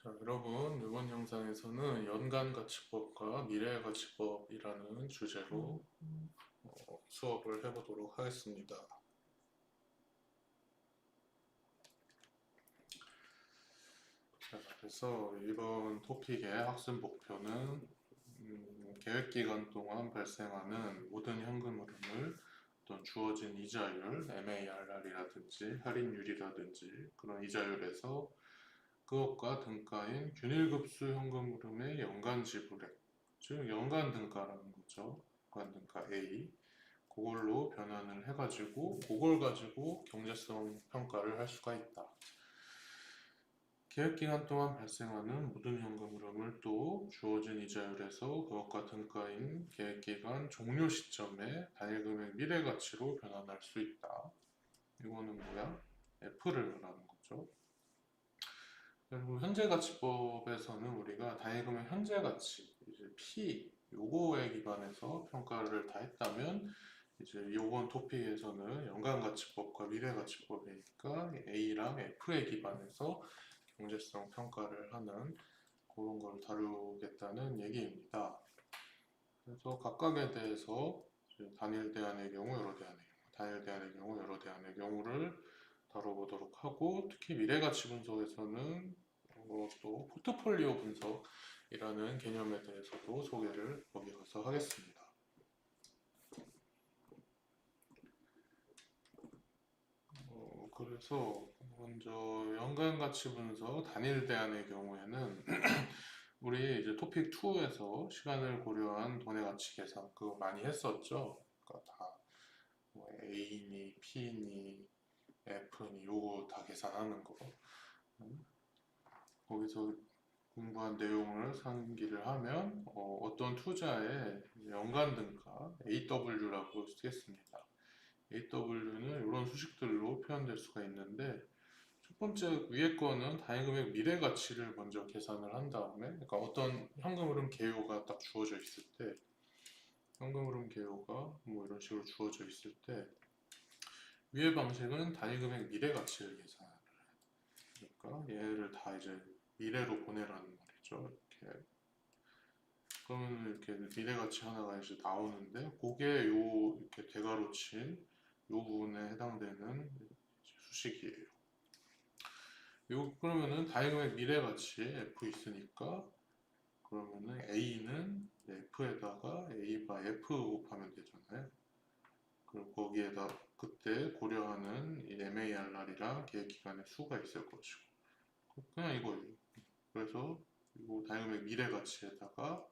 자, 여러분, 이번 영상에서는 연간가치법과 미래가치법이라는 주제로 수업을 해보도록 하겠습니다. 자, 그래서 이번 토픽의 학습 목표는 계획기간 동안 발생하는 모든 현금 흐름을 어떤 주어진 이자율, MARR이라든지 할인율이라든지 그런 이자율에서 그것과 등가인 균일급수 현금 흐름의 연간 지불액, 즉 연간 등가라는 거죠. 연간 등가 A, 그걸로 변환을 해가지고 그걸 가지고 경제성 평가를 할 수가 있다. 계획기간 동안 발생하는 모든 현금 흐름을 또 주어진 이자율에서 그것과 등가인 계획기간 종료 시점에 단일금액 미래가치로 변환할 수 있다. 이거는 뭐야? F를 말하는 거죠. 그리고 현재가치법에서는 우리가 단일금액 현재가치, 이제 P, 요거에 기반해서 평가를 다 했다면 이제 요번 토픽에서는 연간가치법과 미래가치법이니까 A랑 F에 기반해서 경제성 평가를 하는 그런 걸 다루겠다는 얘기입니다. 그래서 각각에 대해서 단일 대안의 경우, 여러 대안의 경우, 단일 대안의 경우, 여러 대안의 경우를 다뤄보도록 하고, 특히 미래가치 분석에서는 또 포트폴리오 분석이라는 개념에 대해서도 소개를 거기 가서 하겠습니다. 그래서 먼저 연간가치 분석 단일 대안의 경우에는 우리 이제 토픽 2에서 시간을 고려한 돈의 가치 계산 그거 많이 했었죠. 그러니까 다뭐 A니, P니, F니 요거 다 계산하는 거. 거기서 공부한 내용을 상기를 하면 어떤 투자의 연간 등가 AW라고 쓰겠습니다. AW는 이런 수식들로 표현될 수가 있는데 첫 번째 위에 거는 단위금액 미래 가치를 먼저 계산을 한 다음에 그러니까 어떤 현금 흐름 개요가 딱 주어져 있을 때 현금 흐름 개요가 뭐 이런 식으로 주어져 있을 때 위의 방식은 단위금액 미래 가치를 계산을 해요. 그러니까 얘를 다 이제 미래로 보내라는 말이죠. 이렇게 그러면 이렇게 미래 가치 하나가 이제 나오는데 그게 요 이렇게 대괄호 친 요 부분에 해당되는 수식이에요. 요 그러면은 단위금액 미래 가치 F 있으니까 그러면은 A는 F에다가 A바 F 곱하면 되잖아요. 그리고 거기에다 그때 고려하는 이 MARR이랑 계획기간의 수가 있을 것이고 그냥 이거예요. 그래서 이 단위금액 미래 가치에다가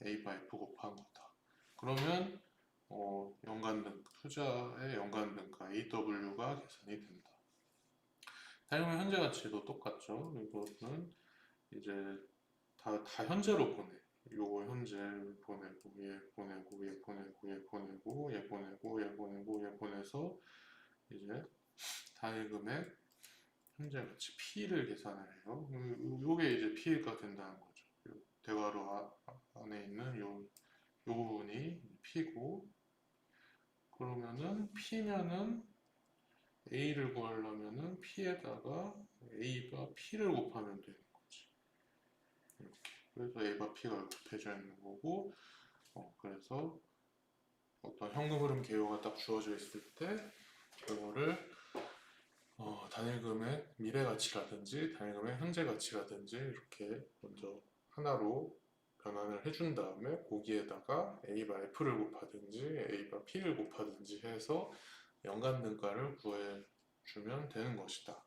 A바 F 곱한 거다. 그러면 연간등 투자의 연간등가 AW가 계산이 된다. 단위금액 현재 가치도 똑같죠. 이거는 이제 다 현재로 보내. 요거 현재 보내고 얘 보내고 얘 보내고 얘 보내고 얘 보내고 얘 보내고 얘 보내서 이제 단위금액 현재 가치 P를 계산을 해요. 요게 이제 P가 된다는 거죠. 대괄호 안에 있는 요 부분이 P고 그러면은 P면은 A를 구하려면은 P에다가 A가 P를 곱하면 되는 거지. 이렇게. 그래서 A가 P가 곱해져 있는 거고 그래서 어떤 현금 흐름 개요가 딱 주어져 있을 때 그거를 단일금액 미래 가치라든지 단일금액 현재 가치라든지 이렇게 먼저 하나로 변환을 해준 다음에 거기에다가 A바 F를 곱하든지 A바 P를 곱하든지 해서 연간 등가를 구해주면 되는 것이다.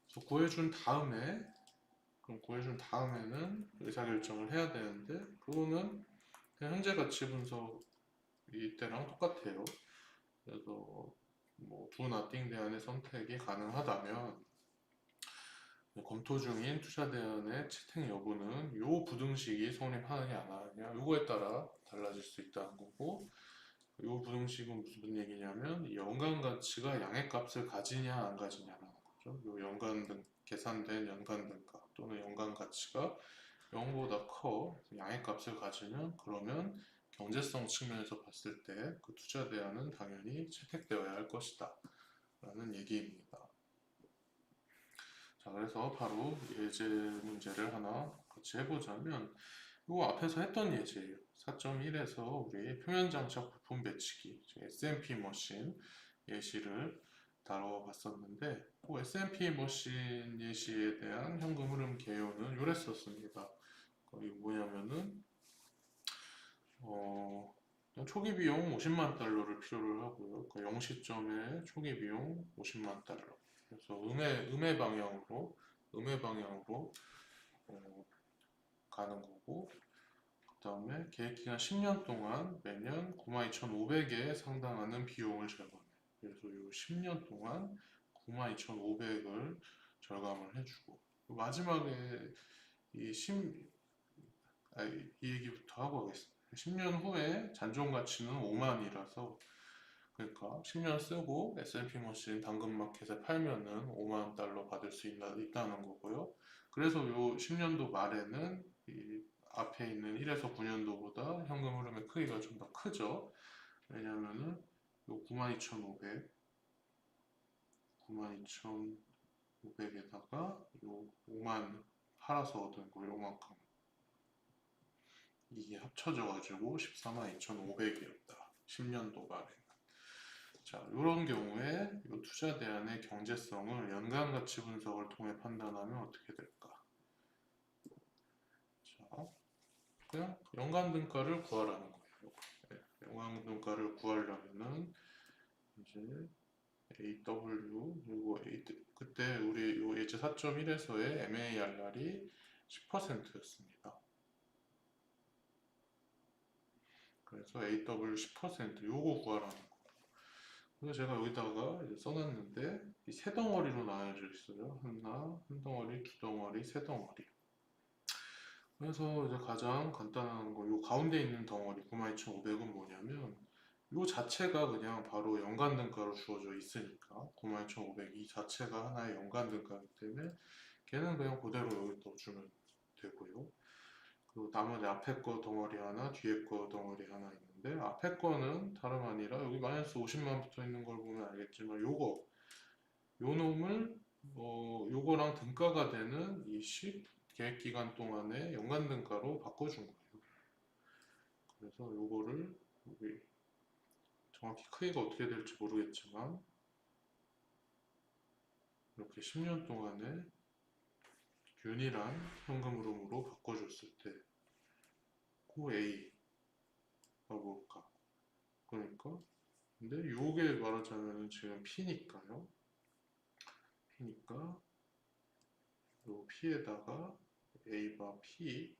그래서 구해준 다음에 그럼 구해준 다음에는 의사결정을 해야 되는데 그거는 그냥 현재 가치 분석 이때랑 똑같아요. 그래서 뭐 do nothing 대안의 선택이 가능하다면 검토 중인 투자 대안의 채택 여부는 요 부등식이 성립하느냐 안 하느냐 요거에 따라 달라질 수 있다는 거고 요 부등식은 무슨 얘기냐면 연간 가치가 양의 값을 가지냐 안 가지냐라는 거죠. 요 계산된 연간 등가 또는 연간 가치가 0보다 커 양의 값을 가지면 그러면 경제성 측면에서 봤을 때 그 투자 대안은 당연히 채택되어야 할 것이다 라는 얘기입니다. 자, 그래서 바로 예제 문제를 하나 같이 해보자면 이거 앞에서 했던 예제예요. 4.1에서 우리 표면 장착 부품 배치기 SMP 머신 예시를 다뤄봤었는데 그 SMP 머신 예시에 대한 현금 흐름 개요는 요랬었습니다. 이게 뭐냐면은 초기 비용 50만 달러를 필요로 하고요. 그 0시점에 초기 비용 50만 달러. 그래서 음의 방향으로 가는 거고, 그 다음에 계획 기간 10년 동안 매년 92,500에 상당하는 비용을 절감해. 그래서 이 10년 동안 92,500을 절감을 해주고, 마지막에 이 얘기부터 하고 하겠습니다. 10년 후에 잔존 가치는 5만이라서 그러니까 10년 쓰고 S&P 머신 당근마켓에 팔면은 5만 달러 받을 수 있다는 거고요. 그래서 요 10년도 말에는 이 앞에 있는 1에서 9년도보다 현금 흐름의 크기가 좀 더 크죠. 왜냐면은 요 92,500에다가 요 5만 팔아서 얻은 거 요만큼 이게 합쳐져 가지고 142,500이었다. 10년도 말에. 자, 이런 경우에 이 투자 대안의 경제성을 연간 가치 분석을 통해 판단하면 어떻게 될까? 자, 그냥 연간 등가를 구하라는 거예요. 네, 연간 등가를 구하려면은 이제 AW 그리고 그때 우리 요 예제 4.1에서의 MARR이 10%였습니다. 그래서 AW 10% 요거 구하라는 거예요. 그래서 제가 여기다가 이제 써놨는데 이 세 덩어리로 나눠져 있어요. 한 덩어리, 두 덩어리, 세 덩어리. 그래서 이제 가장 간단한 거, 요 가운데 있는 덩어리 92,500은 뭐냐면 요 자체가 그냥 바로 연간 등가로 주어져 있으니까 92,500 이 자체가 하나의 연간 등가이기 때문에 걔는 그냥 그대로 여기 넣어주면 되고요. 그리고 나머지 앞에 거 덩어리 하나, 뒤에 거 덩어리 하나 있는데 앞에 거는 다름 아니라 여기 마이너스 50만 붙어 있는 걸 보면 알겠지만 요 놈을 요거랑 등가가 되는 이 계획 기간 동안의 연간 등가로 바꿔준 거예요. 그래서 요거를 여기 정확히 크기가 어떻게 될지 모르겠지만 이렇게 10년 동안의 균일한 현금 흐름으로 바꿔줬을 때 그 A가 뭘까? 그러니까 근데 요게 말하자면 지금 P니까요. P니까 요 P에다가 A바 P,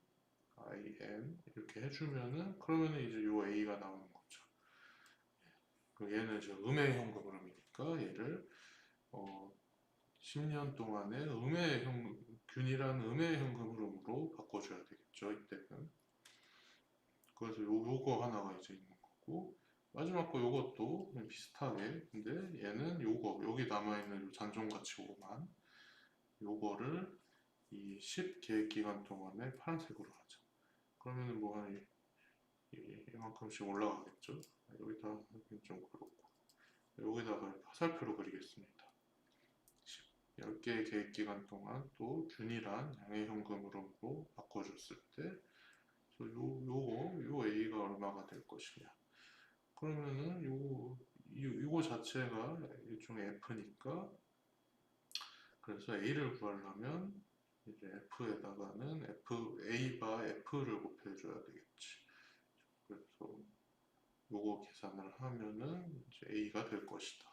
IN 이렇게 해주면은 그러면은 이제 요 A가 나오는 거죠. 얘는 이제 음의 현금 흐름이니까 얘를 10년 동안의 균일한 음의 현금 흐름으로 바꿔줘야 되겠죠. 이때는. 그래서 요거 하나가 이제 있는 거고 마지막 거 요것도 비슷하게 근데 얘는 요거 여기 남아있는 요 잔존가치 5만 요거를 이 10 계획 기간 동안에 파란색으로 하죠. 그러면은 뭐 한 이만큼씩 올라가겠죠. 여기다 좀 그렇고 여기다가 화살표로 그리겠습니다. 10개의 계획 기간 동안 또 균일한 양의 현금 흐름으로 바꿔줬을 때 요 A가 얼마가 될 것이냐. 그러면은 요거 자체가 일종의 F니까 그래서 A를 구하려면 이제 F에다가는 A바 F를 곱해줘야 되겠지. 그래서 요거 계산을 하면은 이제 A가 될 것이다.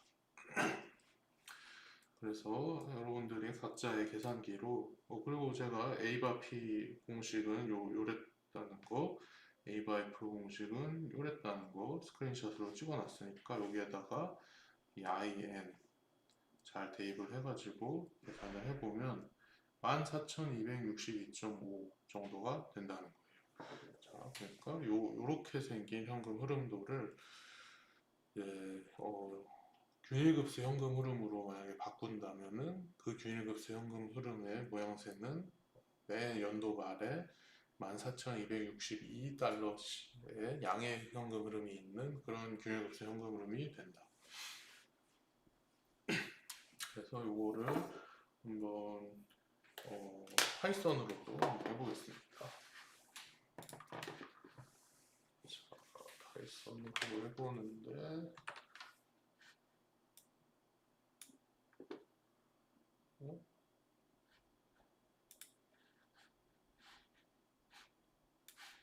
그래서 여러분들이 각자의 계산기로 그리고 제가 A바 P 공식은 요랬다는 거 A바 F 공식은 요랬다는 거 스크린샷으로 찍어놨으니까 여기에다가 이 IN 잘 대입을 해가지고 계산을 해보면 14,262.5 정도가 된다는 거예요. 자, 그러니까 요렇게 생긴 현금 흐름도를 균일급수 현금 흐름으로 만약에 바꾼다면은 그 균일급수 현금 흐름의 모양새는 매 연도 말에 14,262달러의 양의 현금 흐름이 있는 그런 균일급수 현금 흐름이 된다. 그래서 요거를 한번 파이썬으로도 한번 해보겠습니다. 자, 파이썬으로 해보는데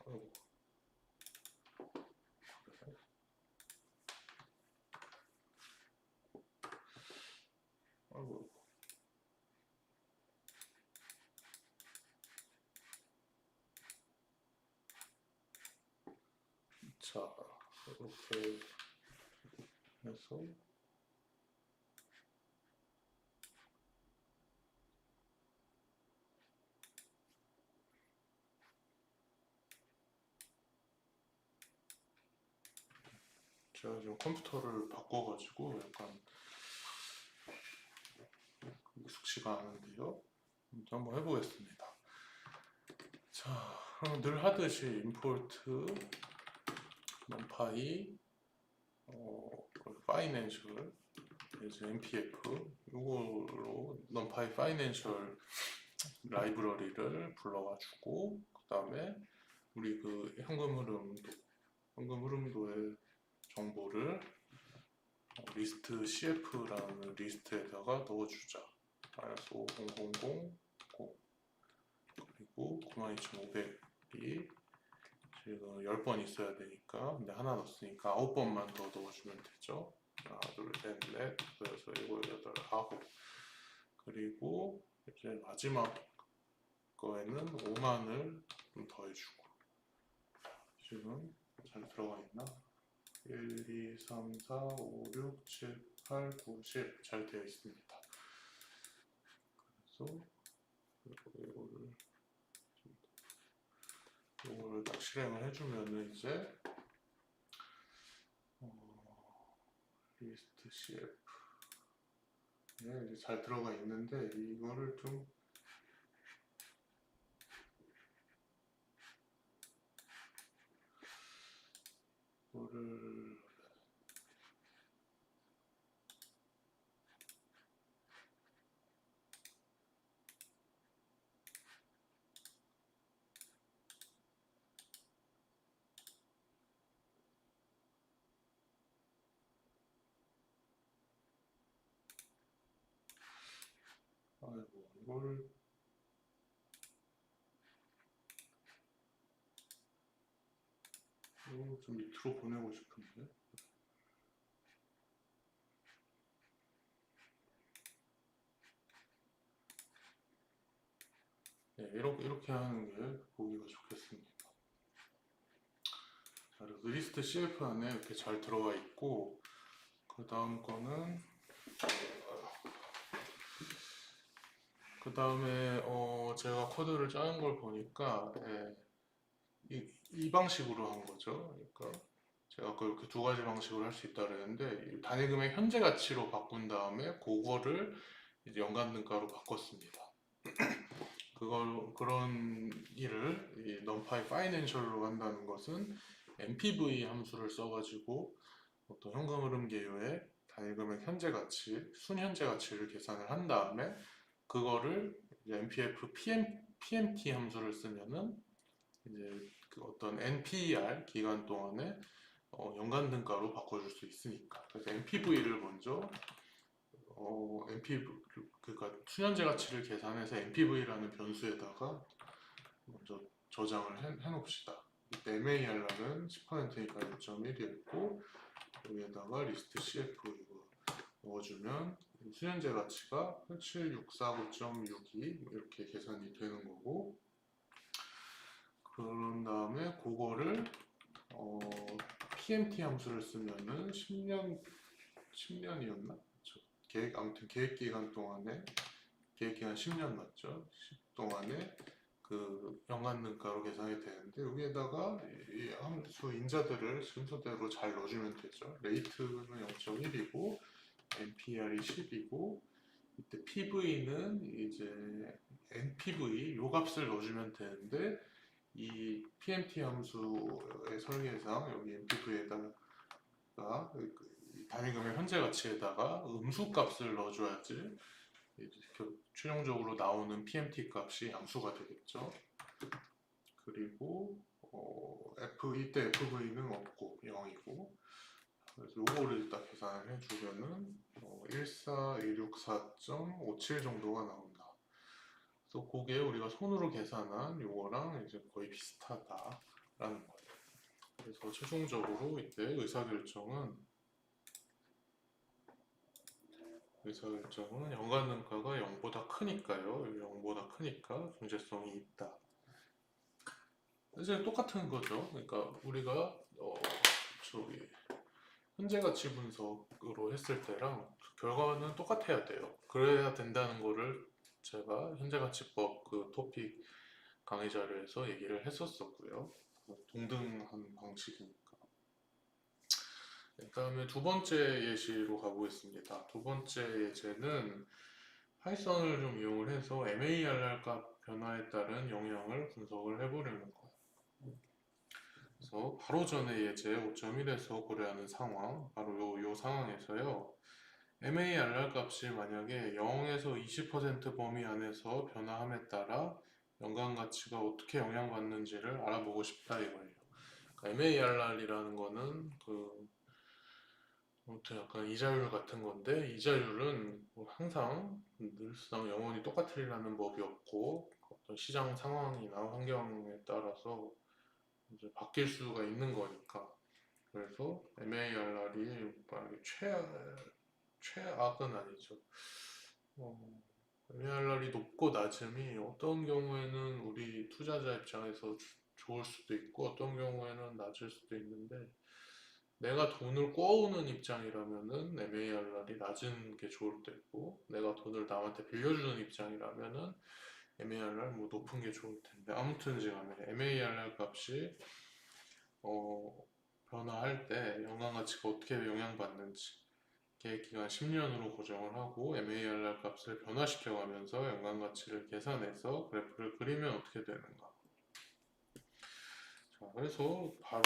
아이고, 그래. 아이고. 자, 이렇게 해서 제가 지금 컴퓨터를 바꿔가지고 약간 익숙치가 않은데요. 한번 해보겠습니다. 자, 그럼 늘 하듯이 임포트 numpy 파이낸셜 이제 npf 이걸로 numpy 파이낸셜 라이브러리를 불러가지고 그 다음에 우리 그 현금 흐름도의 정보를 리스트 cf라는 리스트에다가 넣어주자. -5000 그리고 92,500이 지금 10번 있어야 되니까 근데 하나 넣었으니까 9번만 더 넣어주면 되죠. 하나, 둘, 셋, 넷, 여섯, 일곱, 여덟, 아홉. 그리고 이제 마지막 거에는 5만을 좀 더해주고. 지금 잘 들어가 있나? 1, 2, 3, 4, 5, 6, 7, 8, 9, 10 잘 되어 있습니다. 그래서 이거를 딱 실행을 해주면은 이제 리스트 cf 이제 잘 들어가 있는데 이거를 좀 이거를 아이고 이걸 좀 밑으로 보내고 싶은데 네, 이렇게 하는 게 보기가 좋겠습니다. 자, 그래서 리스트 cf 안에 이렇게 잘 들어가 있고 그 다음 거는 그 다음에 제가 코드를 짜는 걸 보니까 이 방식으로 한 거죠. 그러니까 제가 아까 이렇게 두 가지 방식으로 할 수 있다 그랬는데 단위금액 현재 가치로 바꾼 다음에 그거를 이제 연간등가로 바꿨습니다. 그런 일을 이 numpy financial로 한다는 것은 npv 함수를 써가지고 어떤 현금 흐름 계유의 단위금액 현재 가치, 순현재 가치를 계산을 한 다음에 그거를 이제 npf pmt 함수를 쓰면은 이제 그 어떤 nper 기간 동안에 연간등가로 바꿔줄 수 있으니까. 그래서 npv를 먼저 npv 그러니까 순현재 가치를 계산해서 npv라는 변수에다가 먼저 저장을 해놓읍시다. 이때 mar라는 10%니까 1.1이었고 여기에다가 리스트 cf 이거 넣어주면 순현재 가치가 7649.62 이렇게 계산이 되는 거고 그런 다음에 그거를 pmt 함수를 쓰면은 10년이었나? 아무튼 계획 기간 동안에 계획 기간 10년 맞죠? 10 동안에 그 연간등가로 계산이 되는데 여기에다가 이 함수 인자들을 순서대로 잘 넣어주면 되죠. 레이트는 0.1이고 NPR이 10이고 이때 PV는 이제 NPV 요 값을 넣어주면 되는데 이 PMT 함수의 설계상 여기 NPV에다가 단위금의 현재 가치에다가 음수 값을 넣어줘야지 이제 최종적으로 나오는 PMT 값이 양수가 되겠죠. 그리고 이때 FV는 없고 0이고, 그래서 요거를 딱 계산을 해주면은 14164.57 정도가 나온다. 그래서 그게 우리가 손으로 계산한 요거랑 이제 거의 비슷하다라는 거예요. 그래서 최종적으로 이때 의사결정은 연간등가가 0보다 크니까요. 0보다 크니까 존재성이 있다. 이제 똑같은 거죠. 그러니까 우리가 저기 현재 가치 분석으로 했을 때랑 결과는 똑같아야 돼요. 그래야 된다는 거를 제가 현재가치법 그 토픽 강의 자료에서 얘기를 했었었고요. 동등한 방식이니까. 그 다음에 두 번째 예시로 가보겠습니다. 두 번째 예제는 파이썬을 좀 이용을 해서 MARR 값 변화에 따른 영향을 분석을 해보려는 거예요. 그래서 바로 전에 예제 5.1에서 고려하는 상황, 바로 요 상황에서요. MARR 값이 만약에 0에서 20% 범위 안에서 변화함에 따라 연간 가치가 어떻게 영향받는지를 알아보고 싶다 이거예요. 그러니까 MARR이라는 거는 아무튼 약간 이자율 같은 건데, 이자율은 뭐 항상 늘상 영원히 똑같으리라는 법이 없고 어떤 시장 상황이나 환경에 따라서 이제 바뀔 수가 있는 거니까. 그래서 MARR이 최악은 아니죠. MARR이 높고 낮음이 어떤 경우에는 우리 투자자 입장에서 좋을 수도 있고 어떤 경우에는 낮을 수도 있는데, 내가 돈을 꿔오는 입장이라면은 MARR이 낮은 게 좋을 때고, 내가 돈을 남한테 빌려주는 입장이라면은 MARR 뭐 높은 게 좋을 텐데, 아무튼지 간에 MARR 값이 변화할 때 연간가치가 어떻게 영향받는지 계획기간 10년으로 고정을 하고 MARR 값을 변화시켜가면서 연간가치를 계산해서 그래프를 그리면 어떻게 되는가. 자, 그래서 바로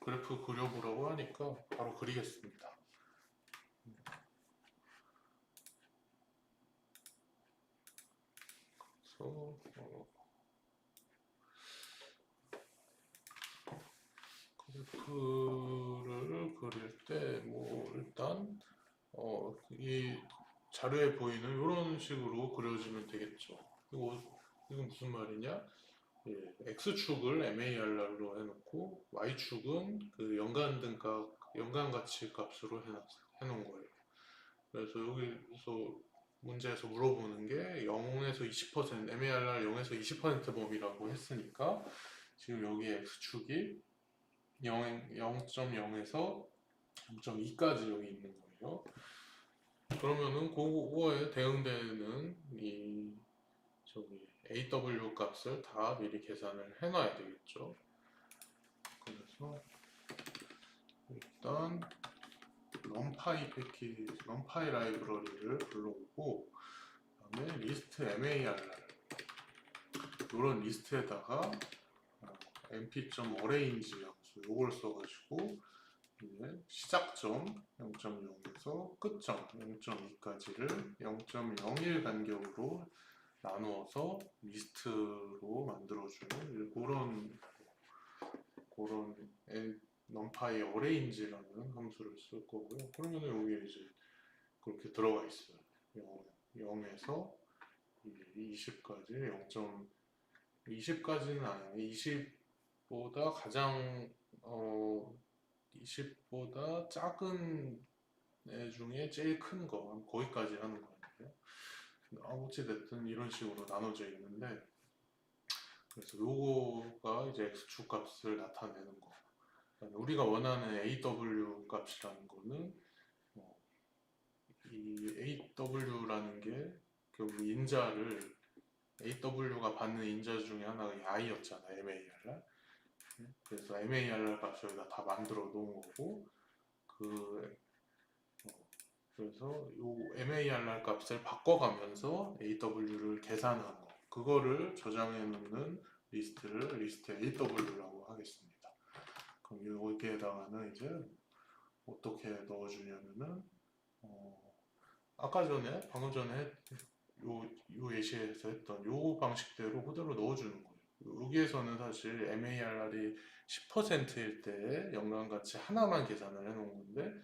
그래프 그려보라고 하니까 바로 그리겠습니다. 그래서 그래프를 그릴 때 뭐 일단 이 자료에 보이는 이런 식으로 그려지면 되겠죠. 이건 무슨 말이냐? 예, X축을 MARR로 해놓고 Y축은 그 연간가치 값으로 해놓은 거예요. 그래서 여기서 문제에서 물어보는 게 0에서 20%, MARR 0에서 20% 범위라고 했으니까 지금 여기 X축이 0.0에서 0.2까지 여기 있는 거예요. 그러면은 그거에 대응되는 이 AW 값을 다 미리 계산을 해놔야 되겠죠. 그래서 일단 럼파이 라이브러리를 불러오고, 그다음에 리스트 MARR 이런 리스트에다가 np.arrange 함수 요걸 써가지고 이제 시작점 0.0에서 끝점 0.2까지를 0.01 간격으로 나누어서 리스트로 만들어주는 그런 numpy arrange라는 함수를 쓸 거고요. 그러면 여기에 이제 그렇게 들어가 있어요. 0에서 20까지 20까지는 아니에요. 20보다 가장 20보다 작은 애 중에 제일 큰 거 거기까지 하는 거예요. 어찌됐든 이런 식으로 나눠져 있는데, 그래서 요거가 이제 X축 값을 나타내는 거. 우리가 원하는 AW 값이라는 거는 이 AW라는 게 결국 인자를 AW가 받는 인자 중에 하나가 이 I였잖아, MARR. 그래서 MARR 값을 여기다 다 만들어 놓은 거고, 그래서 요 MARR 값을 바꿔가면서 AW를 계산한 거, 그거를 저장해 놓는 리스트를 리스트 AW라고 하겠습니다. 그럼 여기에다가는 이제 어떻게 넣어주냐면은 방금 전에 요 예시에서 했던 요 방식대로 그대로 넣어주는 거예요. 여기에서는 사실 MARR이 10%일 때 연관가치 하나만 계산을 해놓은 건데,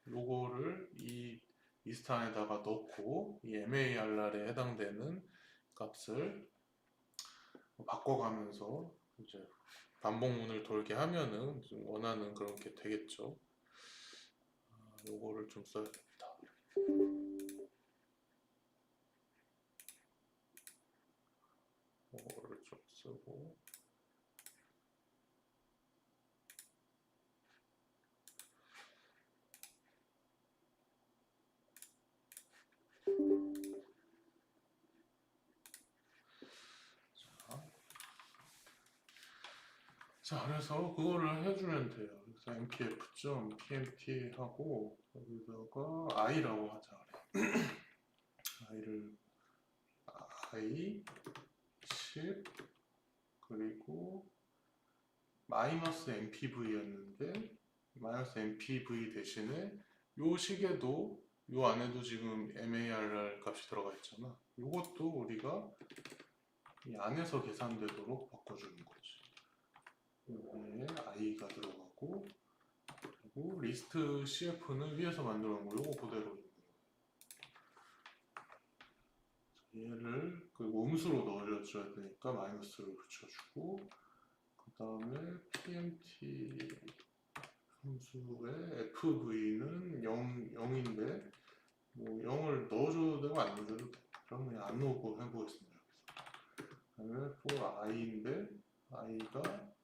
요거를 이 리스트 안에다가 넣고 이 MARR에 해당되는 값을 바꿔가면서 이제 반복문을 돌게 하면은 좀 원하는 그런 게 되겠죠. 요거를 좀 써야겠다. 요거를 좀 쓰고. 자, 그래서 그거를 해주면 돼요. 그래서 npf.pmt 하고 여기다가 i라고 하자. i를 i 10 그리고 마이너스 mpv였는데 마이너스 mpv 대신에 요 식에도 요 안에도 지금 marr 값이 들어가 있잖아. 요것도 우리가 이 안에서 계산되도록 바꿔주는 거지. 여기에 i가 들어가고 그리고 리스트 cf는 위에서 만들어 놓은 거 요거 그대로 있는 거예요. 얘를 그 음수로 넣어줘야 되니까 마이너스를 붙여주고 그 다음에 pmt 함수의 fv는 0인데 뭐 0을 넣어줘도 되고 안 넣어줘도 돼. 그럼 그냥 안 넣고 해보겠습니다. 그다음에 for i인데 i가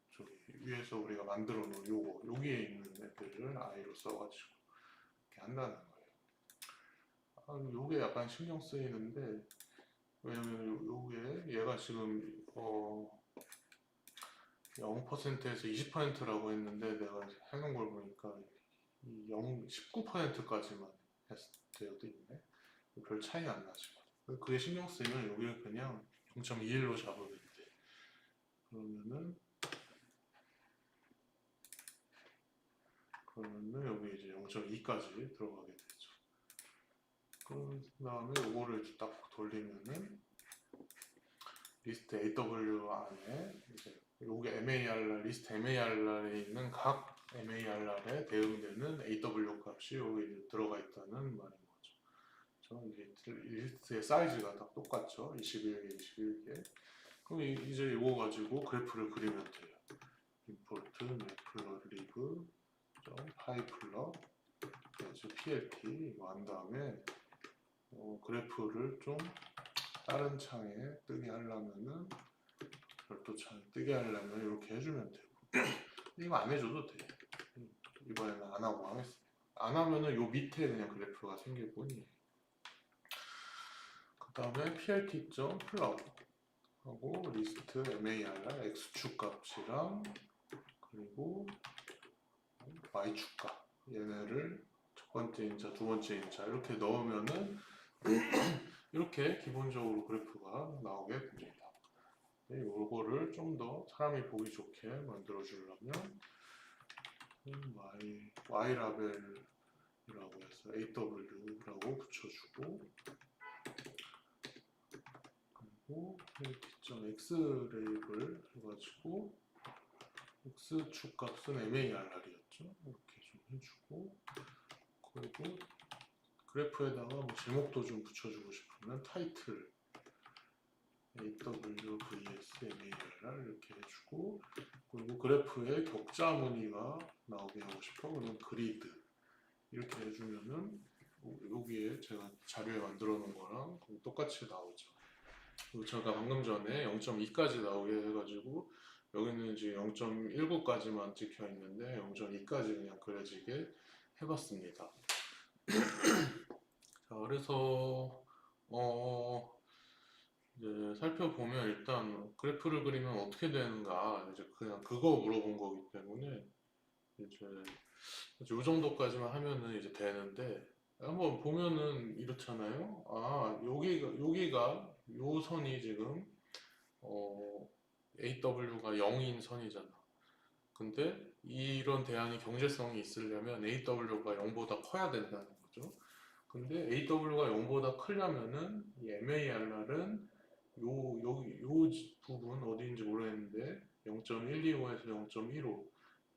저기 위에서 우리가 만들어 놓은 요거 여기에 있는 애들을 i로 써가지고 이렇게 한다는 거예요. 요게 약간 신경 쓰이는데 왜냐면 요게 얘가 지금 0%에서 20%라고 했는데 내가 해놓은 걸 보니까 19%까지만 되어 있네. 별 차이 안 나지. 그게 신경 쓰이면 여기를 그냥 0.21로 잡으면 돼. 그러면은 여기 이제 0.2까지 들어가게 되죠. 그 다음에 이거를 딱 돌리면은 리스트 AW 안에 이제 요게 MARR 리스트 MARR에 있는 각 MARR에 대응되는 AW 값이 여기 들어가 있다는 말인 거죠. 이게 리스트의 사이즈가 다 똑같죠. 21개, 21개. 그럼 이제 이거 가지고 그래프를 그리면 돼요. import matplotlib pyplot plt 이거 한 다음에 그래프를 좀 다른 창에 뜨게 하려면은 별도 창에 뜨게 하려면 이렇게 해주면 되고 이거 안 해줘도 돼. 이번에는 안 하고 하겠습니다. 안 하면은 요 밑에 그냥 그래프가 생길 뿐이에요. 그 다음에 plt.plug 하고 리스트 marr x축 값이랑 그리고 y축 값 얘네를 첫 번째 인자, 두 번째 인자 이렇게 넣으면은 이렇게 기본적으로 그래프가 나오게 됩니다. 이거를 좀 더 사람이 보기 좋게 만들어 주려면 y라벨이라고 해서 aw라고 붙여주고 그리고 p.x 레이블 해가지고 x축 값은 marr이었죠. 이렇게 좀 해주고 그리고 그래프에다가 뭐 제목도 좀 붙여주고 싶으면 타이틀 AWVS MARR 이렇게 해주고 그리고 그래프에 격자 무늬가 나오게 하고 싶어 그러면 그리드 이렇게 해주면은 여기에 제가 자료에 만들어 놓은 거랑 똑같이 나오죠. 그리고 제가 방금 전에 0.2까지 나오게 해가지고 여기는 지금 0.19까지만 찍혀 있는데 0.2까지 그냥 그려지게 해봤습니다. 자, 그래서 이제 살펴보면 일단 그래프를 그리면 어떻게 되는가 이제 그냥 그거 물어본 거기 때문에 이제 이 정도까지만 하면은 이제 되는데 한번 보면은 이렇잖아요. 여기가 요 선이 지금 AW가 0인 선이잖아. 근데 이런 대안이 경제성이 있으려면 AW가 0보다 커야 된다는 거죠. 근데 AW가 0보다 크려면은 이 MARR은 요 부분 어디인지 모르겠는데 0.125에서 0.15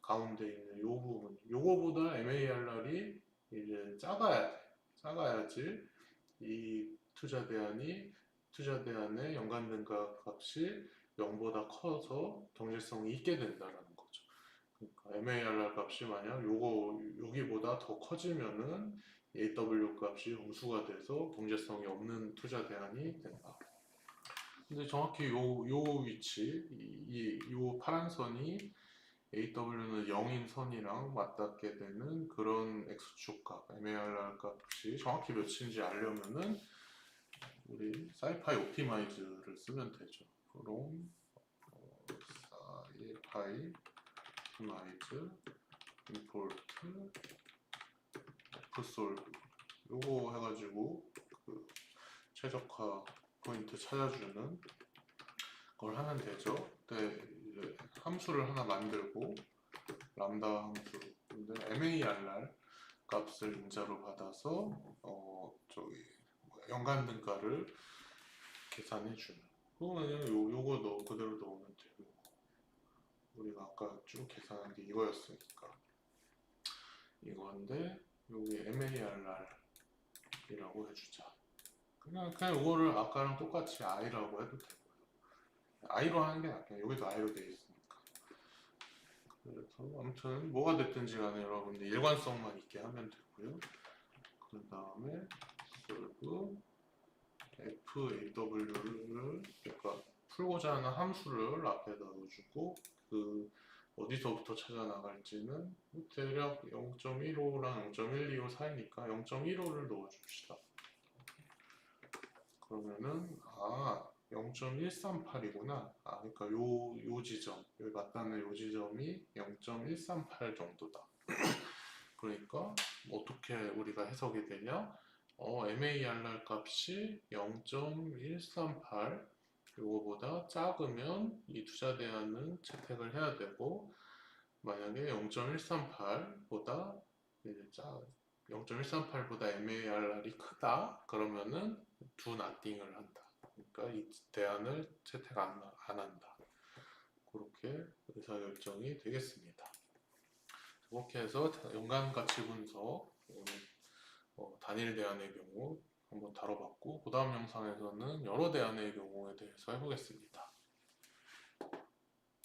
가운데 있는 요 부분 요거보다 MARR이 이제 작아야 돼. 작아야지 이 투자 대안의 연간등가 값이 0보다 커서 경제성이 있게 된다는 거죠. 그러니까 MARR 값이 만약 여기보다 더 커지면은 AW 값이 음수가 돼서 경제성이 없는 투자 대안이 된다. 근데 정확히 요 위치, 요 파란 선이 AW는 0인 선이랑 맞닿게 되는 그런 X축 값, MARR 값이 정확히 몇인지 알려면은 우리 사이파이 옵티마이즈를 쓰면 되죠. 그럼 사이파이 옵티마이즈 임포트 fsolve 요거 해가지고 그 최적화 포인트 찾아주는 걸 하면 되죠. 근데 이제 함수를 하나 만들고 람다 함수 근데 MARR 값을 인자로 받아서 저기 연간 등가를 계산해 주는 그거는 요거 그대로 넣으면 되고 우리가 아까 쭉 계산한 게 이거였으니까 이건데 여기 MARR이라고 해주자. 그냥 이거를 아까랑 똑같이 I라고 해도 되고요. I로 하는 게 낫겠네요. 여기도 I로 되어 있으니까. 그래서 아무튼 뭐가 됐든지 간에 여러분들 일관성만 있게 하면 되고요. 그 다음에 solve FAW를 그러니까 풀고자 하는 함수를 앞에 넣어주고 그 어디서부터 찾아 나갈지는 대략 0.15랑 0.125 사이니까 0.15를 넣어줍시다. 그러면은 0.138이구나. 그러니까 요 지점 여기 맞닿는 요 지점이 0.138 정도다. 그러니까 어떻게 우리가 해석이 되냐? MARR 값이 0.138 요거보다 작으면 이 투자 대안은 채택을 해야 되고 만약에 0.138보다 0.138보다 MARR이 크다 그러면은 두 나띵을 한다. 그러니까 이 대안을 채택 안 한다. 그렇게 의사결정이 되겠습니다. 그렇게 해서 연간 가치 분석 단일 대안의 경우 한번 다뤄봤고 그 다음 영상에서는 여러 대안의 경우에 대해서 해보겠습니다.